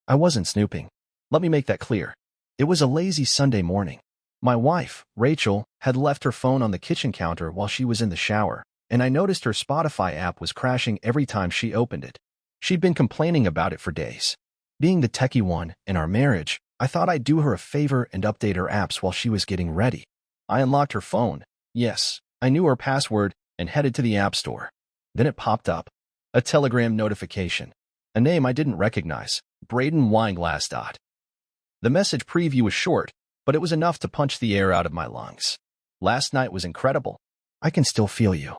I wasn't snooping. Let me make that clear. It was a lazy Sunday morning. My wife, Rachel, had left her phone on the kitchen counter while she was in the shower, and I noticed her Spotify app was crashing every time she opened it. She'd been complaining about it for days. Being the techie one in our marriage, I thought I'd do her a favor and update her apps while she was getting ready. I unlocked her phone. Yes, I knew her password and headed to the App Store. Then it popped up. A Telegram notification. A name I didn't recognize. Braden Wineglass. The message preview was short, but it was enough to punch the air out of my lungs. Last night was incredible. I can still feel you.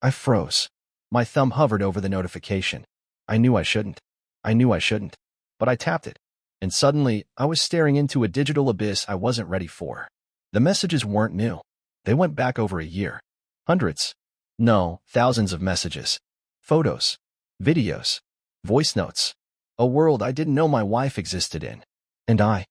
I froze. My thumb hovered over the notification. I knew I shouldn't. But I tapped it. And suddenly, I was staring into a digital abyss I wasn't ready for. The messages weren't new. They went back over a year. Hundreds. No, thousands of messages. Photos. Videos. Voice notes. A world I didn't know my wife existed in. And I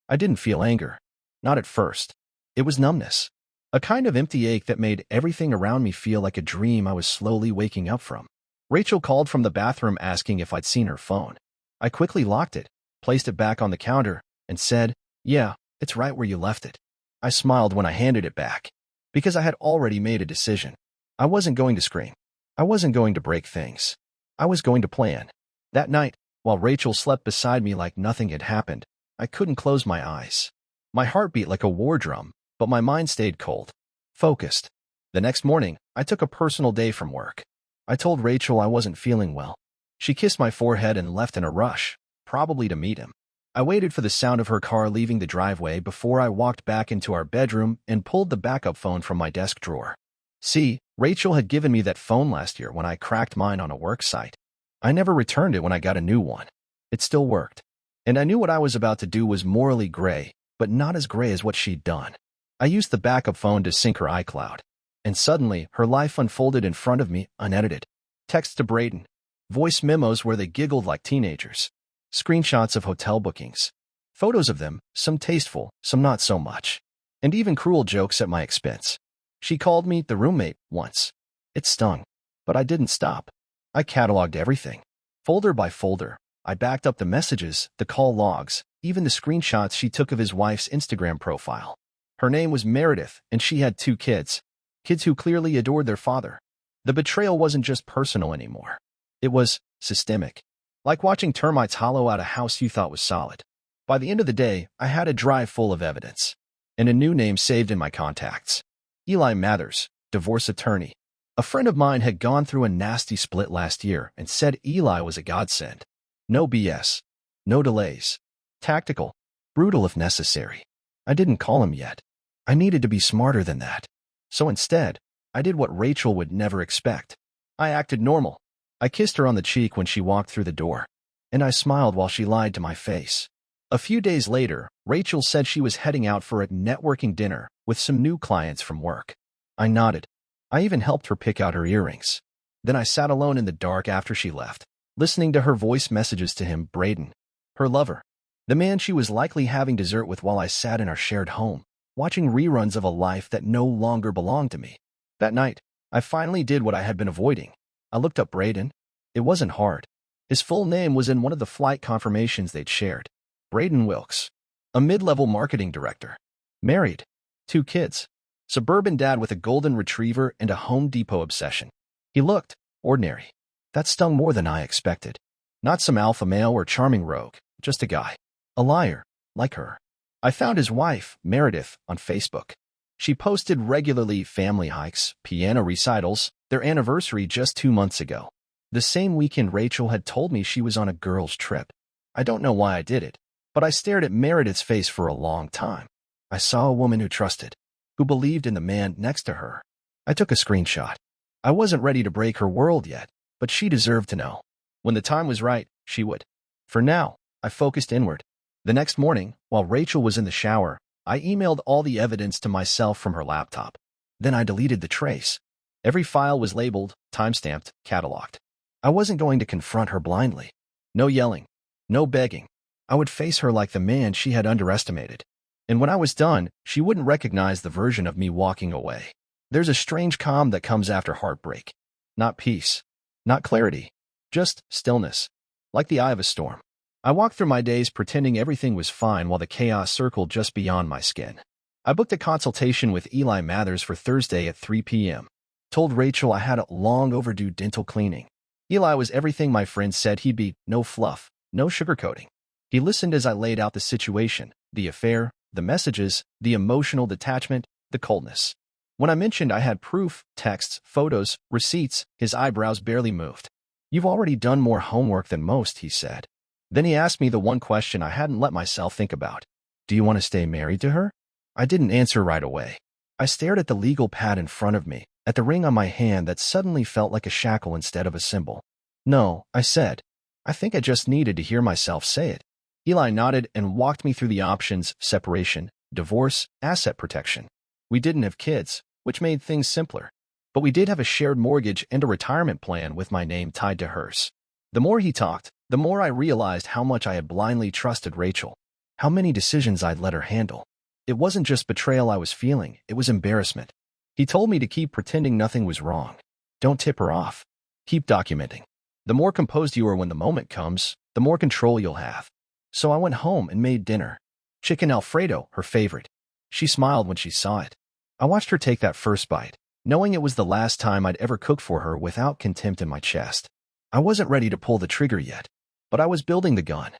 didn't feel anger. Not at first. It was numbness. A kind of empty ache that made everything around me feel like a dream I was slowly waking up from. Rachel called from the bathroom asking if I'd seen her phone. I quickly locked it, placed it back on the counter, and said, "Yeah, it's right where you left it." I smiled when I handed it back, because I had already made a decision. I wasn't going to scream. I wasn't going to break things. I was going to plan. That night, while Rachel slept beside me like nothing had happened, I couldn't close my eyes. My heart beat like a war drum, but my mind stayed cold, focused. The next morning, I took a personal day from work. I told Rachel I wasn't feeling well. She kissed my forehead and left in a rush, probably to meet him. I waited for the sound of her car leaving the driveway before I walked back into our bedroom and pulled the backup phone from my desk drawer. See, Rachel had given me that phone last year when I cracked mine on a work site. I never returned it when I got a new one. It still worked. And I knew what I was about to do was morally gray, but not as gray as what she'd done. I used the backup phone to sync her iCloud. And suddenly, her life unfolded in front of me, unedited. Text to Braden. Voice memos where they giggled like teenagers. Screenshots of hotel bookings. Photos of them, some tasteful, some not so much. And even cruel jokes at my expense. She called me the roommate once. It stung. But I didn't stop. I cataloged everything. Folder by folder. I backed up the messages, the call logs, even the screenshots she took of his wife's Instagram profile. Her name was Meredith, and she had 2 kids. Kids who clearly adored their father. The betrayal wasn't just personal anymore. It was systemic. Like watching termites hollow out a house you thought was solid. By the end of the day, I had a drive full of evidence. And a new name saved in my contacts. Eli Mathers, divorce attorney. A friend of mine had gone through a nasty split last year and said Eli was a godsend. No BS. No delays. Tactical. Brutal if necessary. I didn't call him yet. I needed to be smarter than that. So instead, I did what Rachel would never expect. I acted normal. I kissed her on the cheek when she walked through the door. And I smiled while she lied to my face. A few days later, Rachel said she was heading out for a networking dinner with some new clients from work. I nodded. I even helped her pick out her earrings. Then I sat alone in the dark after she left, listening to her voice messages to him, Braden, her lover, the man she was likely having dessert with while I sat in our shared home, watching reruns of a life that no longer belonged to me. That night, I finally did what I had been avoiding. I looked up Braden. It wasn't hard. His full name was in one of the flight confirmations they'd shared. Braden Wilkes. A mid-level marketing director. Married. 2 kids. Suburban dad with a golden retriever and a Home Depot obsession. He looked ordinary. That stung more than I expected. Not some alpha male or charming rogue, just a guy. A liar, like her. I found his wife, Meredith, on Facebook. She posted regularly family hikes, piano recitals, their anniversary just 2 months ago. The same weekend Rachel had told me she was on a girls' trip. I don't know why I did it, but I stared at Meredith's face for a long time. I saw a woman who trusted, who believed in the man next to her. I took a screenshot. I wasn't ready to break her world yet, but she deserved to know. When the time was right, she would. For now, I focused inward. The next morning, while Rachel was in the shower, I emailed all the evidence to myself from her laptop. Then I deleted the trace. Every file was labeled, timestamped, cataloged. I wasn't going to confront her blindly. No yelling. No begging. I would face her like the man she had underestimated. And when I was done, she wouldn't recognize the version of me walking away. There's a strange calm that comes after heartbreak. Not peace. Not clarity. Just stillness. Like the eye of a storm. I walked through my days pretending everything was fine while the chaos circled just beyond my skin. I booked a consultation with Eli Mathers for Thursday at 3 p.m. Told Rachel I had a long overdue dental cleaning. Eli was everything my friend said he'd be, no fluff, no sugarcoating. He listened as I laid out the situation, the affair, the messages, the emotional detachment, the coldness. When I mentioned I had proof, texts, photos, receipts, his eyebrows barely moved. "You've already done more homework than most," he said. Then he asked me the one question I hadn't let myself think about. "Do you want to stay married to her?" I didn't answer right away. I stared at the legal pad in front of me, at the ring on my hand that suddenly felt like a shackle instead of a symbol. "No," I said. I think I just needed to hear myself say it. Eli nodded and walked me through the options: separation, divorce, asset protection. We didn't have kids, which made things simpler. But we did have a shared mortgage and a retirement plan with my name tied to hers. The more he talked, the more I realized how much I had blindly trusted Rachel, how many decisions I'd let her handle. It wasn't just betrayal I was feeling, it was embarrassment. He told me to keep pretending nothing was wrong. Don't tip her off. Keep documenting. The more composed you are when the moment comes, the more control you'll have. So I went home and made dinner. Chicken Alfredo, her favorite. She smiled when she saw it. I watched her take that first bite, knowing it was the last time I'd ever cook for her without contempt in my chest. I wasn't ready to pull the trigger yet, but I was building the gun.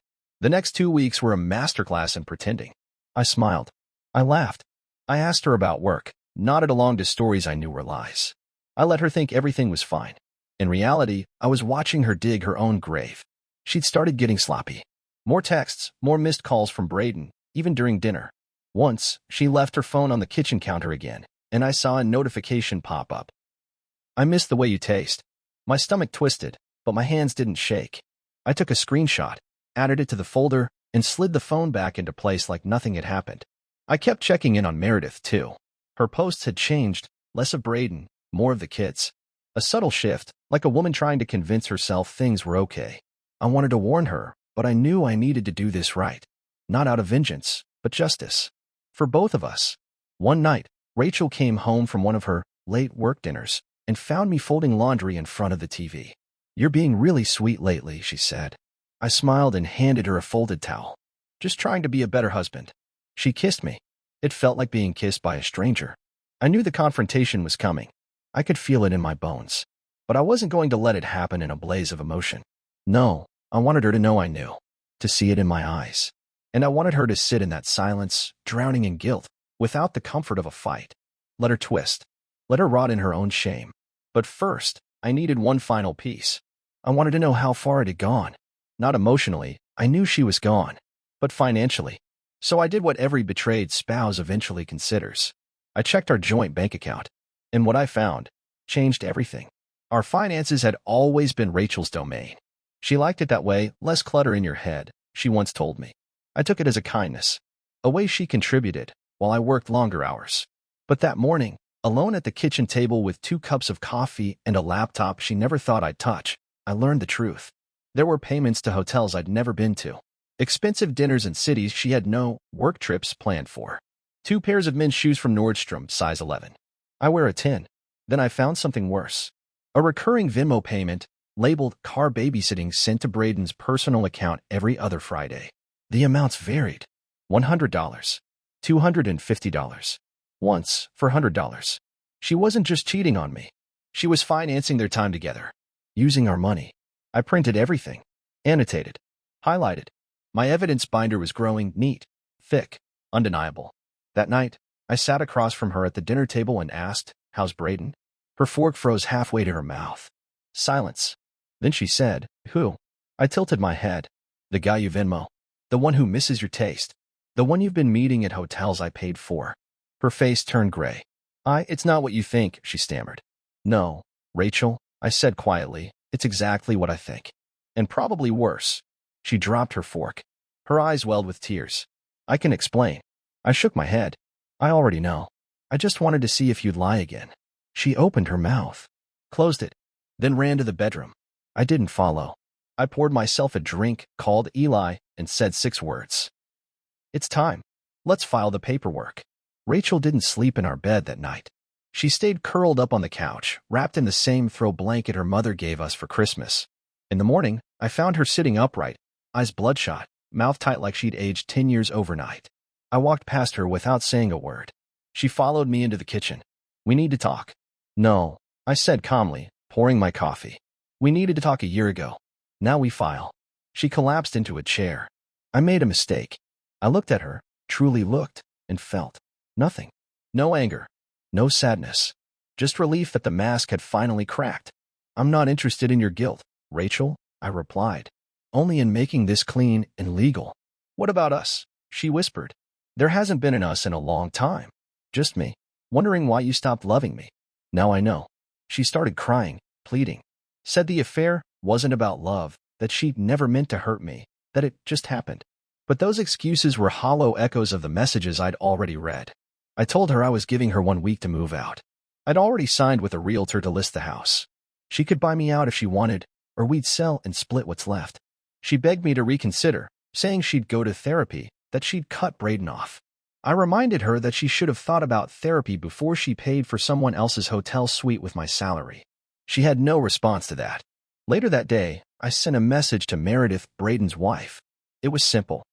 The next 2 weeks were a masterclass in pretending. I smiled. I laughed. I asked her about work, nodded along to stories I knew were lies. I let her think everything was fine. In reality, I was watching her dig her own grave. She'd started getting sloppy. More texts, more missed calls from Braden, even during dinner. Once, she left her phone on the kitchen counter again, and I saw a notification pop up. "I miss the way you taste." My stomach twisted, but my hands didn't shake. I took a screenshot, added it to the folder, and slid the phone back into place like nothing had happened. I kept checking in on Meredith, too. Her posts had changed, less of Braden, more of the kids. A subtle shift, like a woman trying to convince herself things were okay. I wanted to warn her, but I knew I needed to do this right. Not out of vengeance, but justice. For both of us. One night, Rachel came home from one of her late work dinners and found me folding laundry in front of the TV. "You're being really sweet lately," she said. I smiled and handed her a folded towel. "Just trying to be a better husband." She kissed me. It felt like being kissed by a stranger. I knew the confrontation was coming. I could feel it in my bones. But I wasn't going to let it happen in a blaze of emotion. No, I wanted her to know I knew, to see it in my eyes. And I wanted her to sit in that silence, drowning in guilt, without the comfort of a fight. Let her twist. Let her rot in her own shame. But first, I needed one final piece. I wanted to know how far it had gone. Not emotionally, I knew she was gone, but financially. So I did what every betrayed spouse eventually considers. I checked our joint bank account, and what I found changed everything. Our finances had always been Rachel's domain. She liked it that way, less clutter in your head, she once told me. I took it as a kindness, a way she contributed, while I worked longer hours. But that morning, alone at the kitchen table with 2 cups of coffee and a laptop she never thought I'd touch, I learned the truth. There were payments to hotels I'd never been to. Expensive dinners in cities she had no work trips planned for. 2 pairs of men's shoes from Nordstrom, size 11. I wear a 10. Then I found something worse. A recurring Venmo payment, labeled car babysitting, sent to Braden's personal account every other Friday. The amounts varied. $100, $250, once for $100. She wasn't just cheating on me. She was financing their time together, using our money. I printed everything, annotated, highlighted. My evidence binder was growing neat, thick, undeniable. That night, I sat across from her at the dinner table and asked, "How's Braden?" Her fork froze halfway to her mouth. Silence. Then she said, "Who?" I tilted my head. "The guy you Venmo. The one who misses your taste. The one you've been meeting at hotels I paid for." Her face turned gray. It's not what you think," she stammered. "No, Rachel," I said quietly, "it's exactly what I think. And probably worse." She dropped her fork. Her eyes welled with tears. "I can explain." I shook my head. "I already know. I just wanted to see if you'd lie again." She opened her mouth, closed it, then ran to the bedroom. I didn't follow. I poured myself a drink, called Eli, and said 6 words. "It's time. Let's file the paperwork." Rachel didn't sleep in our bed that night. She stayed curled up on the couch, wrapped in the same throw blanket her mother gave us for Christmas. In the morning, I found her sitting upright, eyes bloodshot, mouth tight like she'd aged 10 years overnight. I walked past her without saying a word. She followed me into the kitchen. We need to talk. No, I said calmly, pouring my coffee. We needed to talk a year ago. Now we file. She collapsed into a chair. I made a mistake. I looked at her, truly looked, and felt nothing. No anger. No sadness. Just relief that the mask had finally cracked. I'm not interested in your guilt, Rachel, I replied. Only in making this clean and legal. What about us? She whispered. There hasn't been an us in a long time. Just me, wondering why you stopped loving me. Now I know. She started crying, pleading. Said the affair wasn't about love, that she'd never meant to hurt me, that it just happened. But those excuses were hollow echoes of the messages I'd already read. I told her I was giving her 1 week to move out. I'd already signed with a realtor to list the house. She could buy me out if she wanted, or we'd sell and split what's left. She begged me to reconsider, saying she'd go to therapy, that she'd cut Braden off. I reminded her that she should have thought about therapy before she paid for someone else's hotel suite with my salary. She had no response to that. Later that day, I sent a message to Meredith, Braden's wife. It was simple.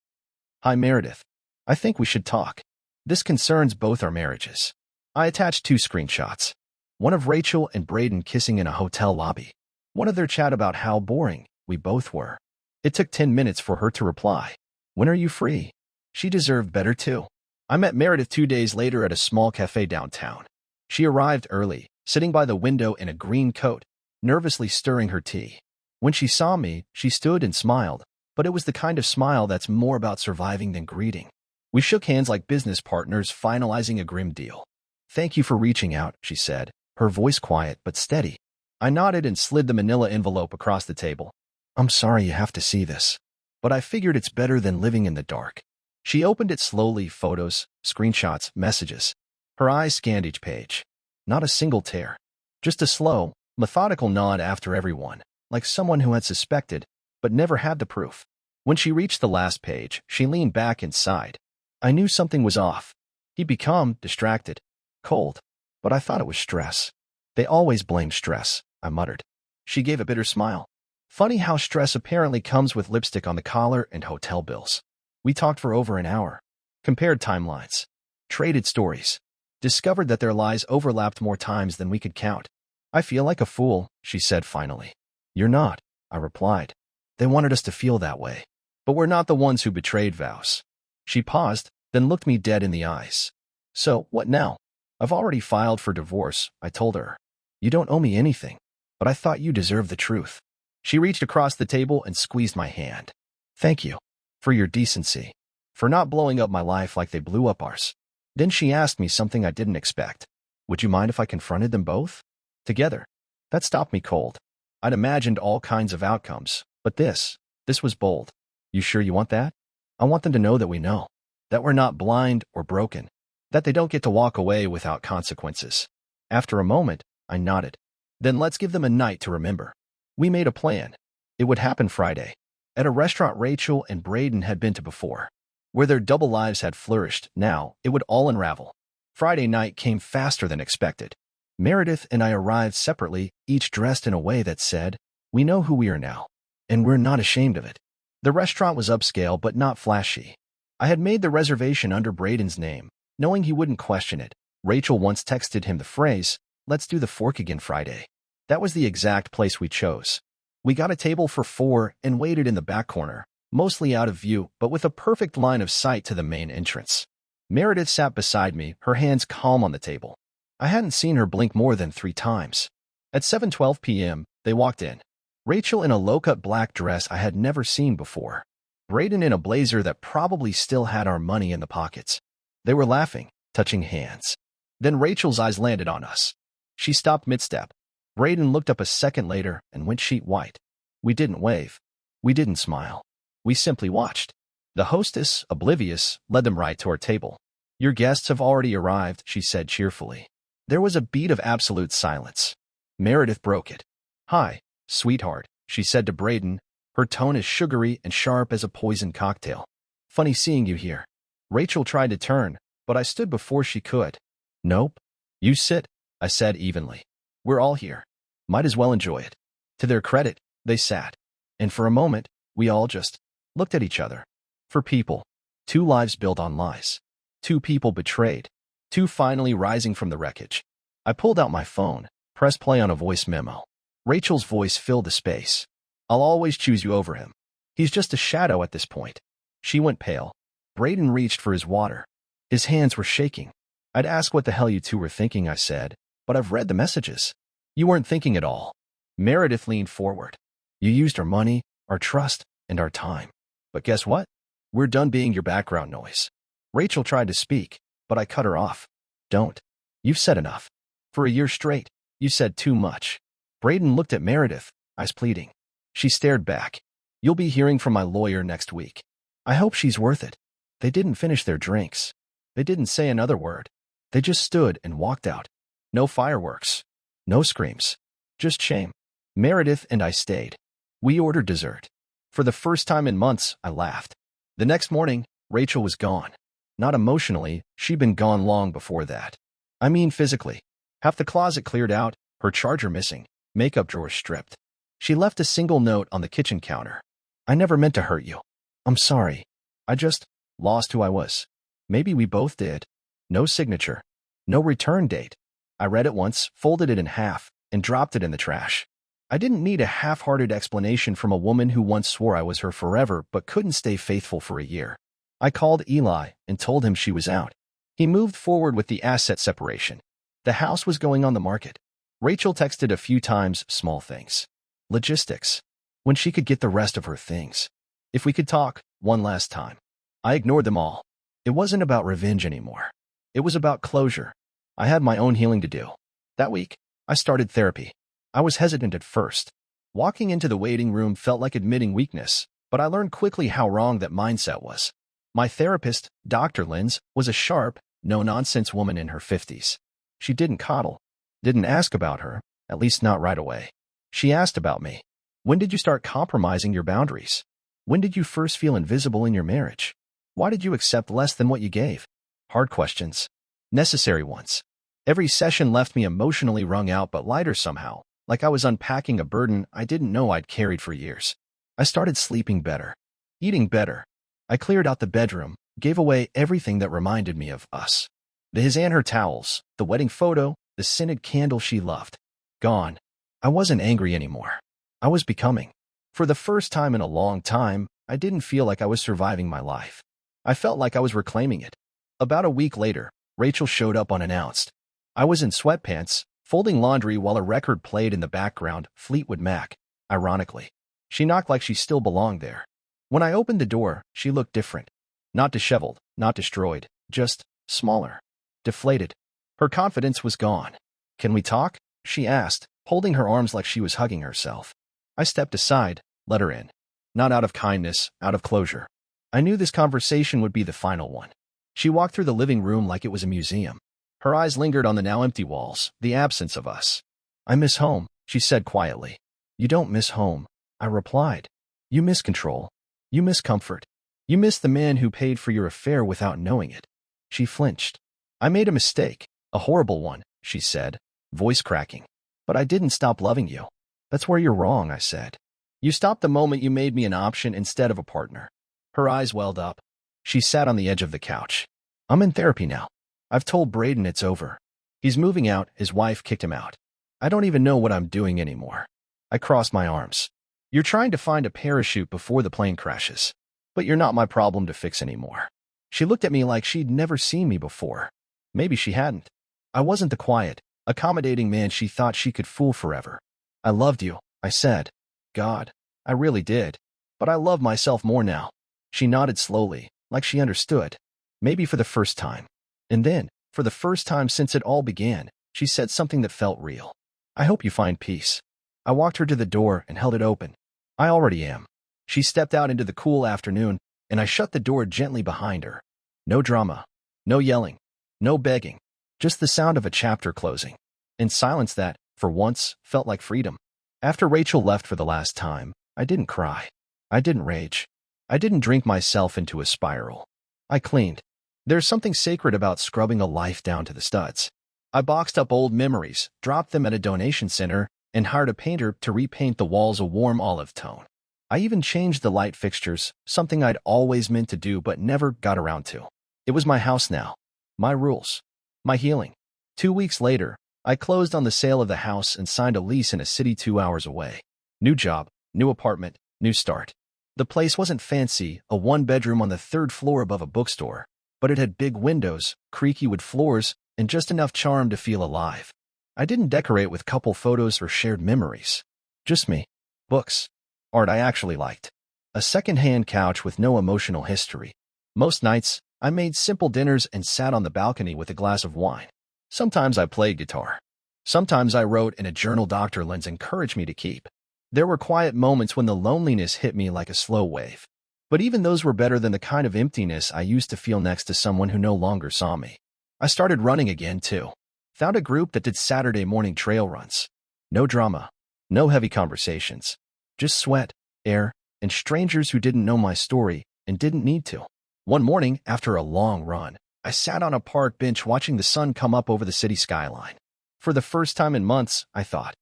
Hi Meredith. I think we should talk. This concerns both our marriages. I attached 2 screenshots. One of Rachel and Braden kissing in a hotel lobby. One of their chat about how boring we both were. It took 10 minutes for her to reply. When are you free? She deserved better too. I met Meredith 2 days later at a small cafe downtown. She arrived early, sitting by the window in a green coat, nervously stirring her tea. When she saw me, she stood and smiled, but it was the kind of smile that's more about surviving than greeting. We shook hands like business partners finalizing a grim deal. Thank you for reaching out, she said, her voice quiet but steady. I nodded and slid the manila envelope across the table. I'm sorry you have to see this, but I figured it's better than living in the dark. She opened it slowly, photos, screenshots, messages. Her eyes scanned each page. Not a single tear. Just a slow, methodical nod after everyone, like someone who had suspected, but never had the proof. When she reached the last page, she leaned back and sighed. I knew something was off. He'd become distracted, cold, but I thought it was stress. They always blame stress, I muttered. She gave a bitter smile. Funny how stress apparently comes with lipstick on the collar and hotel bills. We talked for over an hour, compared timelines, traded stories, discovered that their lies overlapped more times than we could count. I feel like a fool, she said finally. You're not, I replied. They wanted us to feel that way. But we're not the ones who betrayed vows. She paused, then looked me dead in the eyes. So, what now? I've already filed for divorce, I told her. You don't owe me anything, but I thought you deserved the truth. She reached across the table and squeezed my hand. Thank you. For your decency. For not blowing up my life like they blew up ours. Then she asked me something I didn't expect. Would you mind if I confronted them both? Together. That stopped me cold. I'd imagined all kinds of outcomes, but this was bold. You sure you want that? I want them to know that we know. That we're not blind or broken. That they don't get to walk away without consequences. After a moment, I nodded. Then let's give them a night to remember. We made a plan. It would happen Friday, at a restaurant Rachel and Braden had been to before. Where their double lives had flourished, now it would all unravel. Friday night came faster than expected. Meredith and I arrived separately, each dressed in a way that said, we know who we are now, and we're not ashamed of it. The restaurant was upscale but not flashy. I had made the reservation under Braden's name, knowing he wouldn't question it. Rachel once texted him the phrase, let's do the fork again Friday. That was the exact place we chose. We got a table for 4 and waited in the back corner, mostly out of view, but with a perfect line of sight to the main entrance. Meredith sat beside me, her hands calm on the table. I hadn't seen her blink more than 3 times. At 7:12 p.m., they walked in. Rachel in a low-cut black dress I had never seen before. Braden in a blazer that probably still had our money in the pockets. They were laughing, touching hands. Then Rachel's eyes landed on us. She stopped mid-step. Braden looked up a second later and went sheet white. We didn't wave. We didn't smile. We simply watched. The hostess, oblivious, led them right to our table. Your guests have already arrived, she said cheerfully. There was a beat of absolute silence. Meredith broke it. Hi, sweetheart, she said to Braden, her tone as sugary and sharp as a poisoned cocktail. Funny seeing you here. Rachel tried to turn, but I stood before she could. Nope. You sit, I said evenly. We're all here. Might as well enjoy it. To their credit, they sat. And for a moment, we all just looked at each other. For people. 2 lives built on lies. 2 people betrayed. 2 finally rising from the wreckage. I pulled out my phone, pressed play on a voice memo. Rachel's voice filled the space. I'll always choose you over him. He's just a shadow at this point. She went pale. Braden reached for his water. His hands were shaking. I'd ask what the hell you two were thinking, I said, but I've read the messages. You weren't thinking at all. Meredith leaned forward. You used our money, our trust, and our time. But guess what? We're done being your background noise. Rachel tried to speak, but I cut her off. Don't. You've said enough. For a year straight, you said too much. Braden looked at Meredith, eyes pleading. She stared back. You'll be hearing from my lawyer next week. I hope she's worth it. They didn't finish their drinks. They didn't say another word. They just stood and walked out. No fireworks. No screams. Just shame. Meredith and I stayed. We ordered dessert. For the first time in months, I laughed. The next morning, Rachel was gone. Not emotionally, she'd been gone long before that. I mean physically. Half the closet cleared out, her charger missing, makeup drawer stripped. She left a single note on the kitchen counter. I never meant to hurt you. I'm sorry. I just lost who I was. Maybe we both did. No signature. No return date. I read it once, folded it in half, and dropped it in the trash. I didn't need a half-hearted explanation from a woman who once swore I was her forever but couldn't stay faithful for a year. I called Eli and told him she was out. He moved forward with the asset separation. The house was going on the market. Rachel texted a few times, small things. Logistics. When she could get the rest of her things. If we could talk, one last time. I ignored them all. It wasn't about revenge anymore. It was about closure. I had my own healing to do. That week, I started therapy. I was hesitant at first. Walking into the waiting room felt like admitting weakness, but I learned quickly how wrong that mindset was. My therapist, Dr. Linz, was a sharp, no-nonsense woman in her 50s. She didn't coddle. Didn't ask about her, at least not right away. She asked about me. When did you start compromising your boundaries? When did you first feel invisible in your marriage? Why did you accept less than what you gave? Hard questions. Necessary ones. Every session left me emotionally wrung out but lighter somehow, like I was unpacking a burden I didn't know I'd carried for years. I started sleeping better. Eating better. I cleared out the bedroom, gave away everything that reminded me of us. His and her towels, the wedding photo, the scented candle she loved. Gone. I wasn't angry anymore. I was becoming. For the first time in a long time, I didn't feel like I was surviving my life. I felt like I was reclaiming it. About a week later, Rachel showed up unannounced. I was in sweatpants, folding laundry while a record played in the background, Fleetwood Mac, ironically. She knocked like she still belonged there. When I opened the door, she looked different. Not disheveled, not destroyed, just smaller. Deflated. Her confidence was gone. Can we talk? She asked, holding her arms like she was hugging herself. I stepped aside, let her in. Not out of kindness, out of closure. I knew this conversation would be the final one. She walked through the living room like it was a museum. Her eyes lingered on the now empty walls, the absence of us. I miss home, she said quietly. You don't miss home, I replied. You miss control. You miss comfort. You miss the man who paid for your affair without knowing it. She flinched. I made a mistake, a horrible one, she said, voice cracking. But I didn't stop loving you. That's where you're wrong, I said. You stopped the moment you made me an option instead of a partner. Her eyes welled up. She sat on the edge of the couch. I'm in therapy now. I've told Braden it's over. He's moving out, his wife kicked him out. I don't even know what I'm doing anymore. I crossed my arms. You're trying to find a parachute before the plane crashes. But you're not my problem to fix anymore. She looked at me like she'd never seen me before. Maybe she hadn't. I wasn't the quiet, accommodating man she thought she could fool forever. I loved you, I said. God, I really did. But I love myself more now. She nodded slowly, like she understood. Maybe for the first time. And then, for the first time since it all began, she said something that felt real. I hope you find peace. I walked her to the door and held it open. I already am. She stepped out into the cool afternoon, and I shut the door gently behind her. No drama. No yelling. No begging. Just the sound of a chapter closing. In silence that, for once, felt like freedom. After Rachel left for the last time, I didn't cry. I didn't rage. I didn't drink myself into a spiral. I cleaned. There's something sacred about scrubbing a life down to the studs. I boxed up old memories, dropped them at a donation center, and hired a painter to repaint the walls a warm olive tone. I even changed the light fixtures, something I'd always meant to do but never got around to. It was my house now. My rules. My healing. 2 weeks later, I closed on the sale of the house and signed a lease in a city 2 hours away. New job, new apartment, new start. The place wasn't fancy, a one-bedroom on the third floor above a bookstore, but it had big windows, creaky wood floors, and just enough charm to feel alive. I didn't decorate with couple photos or shared memories. Just me. Books. Art I actually liked. A second-hand couch with no emotional history. Most nights, I made simple dinners and sat on the balcony with a glass of wine. Sometimes I played guitar. Sometimes I wrote in a journal Dr. Lenz encouraged me to keep. There were quiet moments when the loneliness hit me like a slow wave. But even those were better than the kind of emptiness I used to feel next to someone who no longer saw me. I started running again, too. Found a group that did Saturday morning trail runs. No drama. No heavy conversations. Just sweat, air, and strangers who didn't know my story and didn't need to. One morning, after a long run, I sat on a park bench watching the sun come up over the city skyline. For the first time in months, I thought,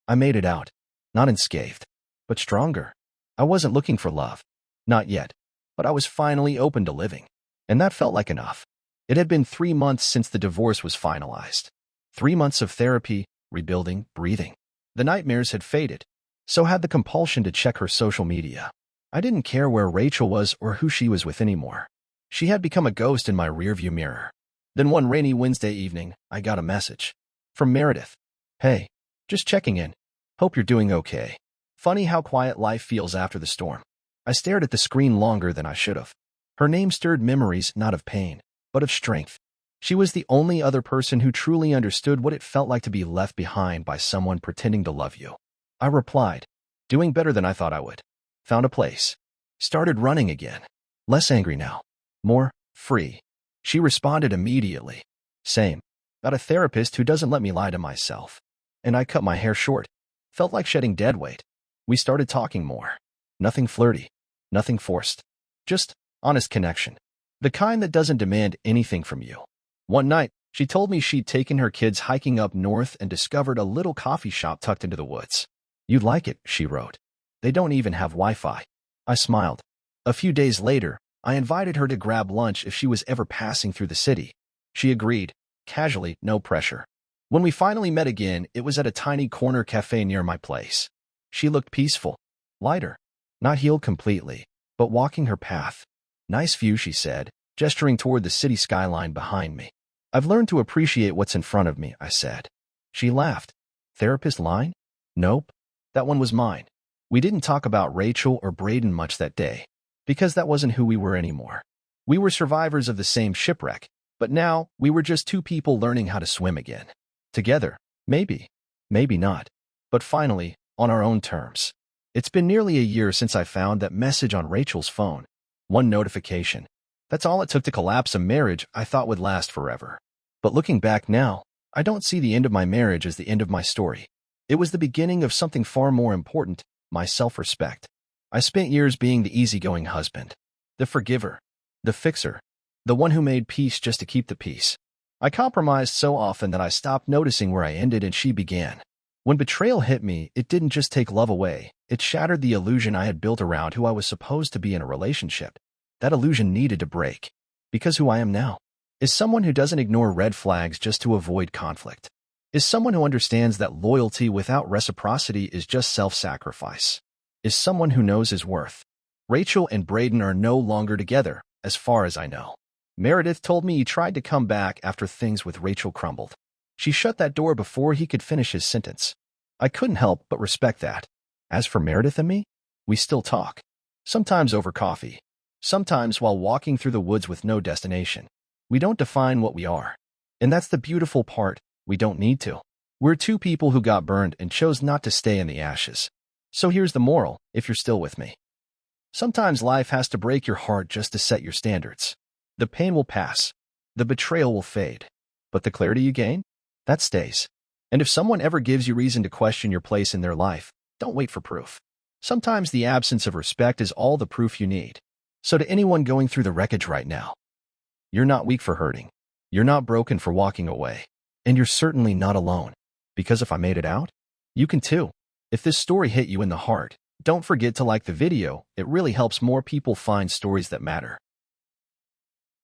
I made it out. Not unscathed, but stronger. I wasn't looking for love. Not yet. But I was finally open to living. And that felt like enough. It had been 3 months since the divorce was finalized. 3 months of therapy, rebuilding, breathing. The nightmares had faded. So had the compulsion to check her social media. I didn't care where Rachel was or who she was with anymore. She had become a ghost in my rearview mirror. Then one rainy Wednesday evening, I got a message. From Meredith. Hey, just checking in. Hope you're doing okay. Funny how quiet life feels after the storm. I stared at the screen longer than I should have. Her name stirred memories not of pain, but of strength. She was the only other person who truly understood what it felt like to be left behind by someone pretending to love you. I replied, doing better than I thought I would. Found a place. Started running again. Less angry now. More free. She responded immediately. Same. Got a therapist who doesn't let me lie to myself. And I cut my hair short. Felt like shedding dead weight. We started talking more. Nothing flirty. Nothing forced. Just honest connection. The kind that doesn't demand anything from you. One night, she told me she'd taken her kids hiking up north and discovered a little coffee shop tucked into the woods. You'd like it, she wrote. They don't even have Wi-Fi. I smiled. A few days later, I invited her to grab lunch if she was ever passing through the city. She agreed, casually, no pressure. When we finally met again, it was at a tiny corner cafe near my place. She looked peaceful, lighter, not healed completely, but walking her path. Nice view, she said, gesturing toward the city skyline behind me. I've learned to appreciate what's in front of me, I said. She laughed. Therapist line? Nope. That one was mine. We didn't talk about Rachel or Braden much that day, because that wasn't who we were anymore. We were survivors of the same shipwreck, but now we were just two people learning how to swim again. Together, maybe, maybe not, but finally, on our own terms. It's been nearly a year since I found that message on Rachel's phone. One notification. That's all it took to collapse a marriage I thought would last forever. But looking back now, I don't see the end of my marriage as the end of my story. It was the beginning of something far more important, my self-respect. I spent years being the easygoing husband, the forgiver, the fixer, the one who made peace just to keep the peace. I compromised so often that I stopped noticing where I ended and she began. When betrayal hit me, it didn't just take love away, it shattered the illusion I had built around who I was supposed to be in a relationship. That illusion needed to break. Because who I am now is someone who doesn't ignore red flags just to avoid conflict. Is someone who understands that loyalty without reciprocity is just self-sacrifice. Is someone who knows his worth. Rachel and Braden are no longer together, as far as I know. Meredith told me he tried to come back after things with Rachel crumbled. She shut that door before he could finish his sentence. I couldn't help but respect that. As for Meredith and me, we still talk. Sometimes over coffee. Sometimes while walking through the woods with no destination. We don't define what we are. And that's the beautiful part, we don't need to. We're two people who got burned and chose not to stay in the ashes. So here's the moral, if you're still with me. Sometimes life has to break your heart just to set your standards. The pain will pass. The betrayal will fade. But the clarity you gain? That stays. And if someone ever gives you reason to question your place in their life, don't wait for proof. Sometimes the absence of respect is all the proof you need. So to anyone going through the wreckage right now, you're not weak for hurting. You're not broken for walking away. And you're certainly not alone. Because if I made it out, you can too. If this story hit you in the heart, Don't forget to like the video, it really helps more people find stories that matter.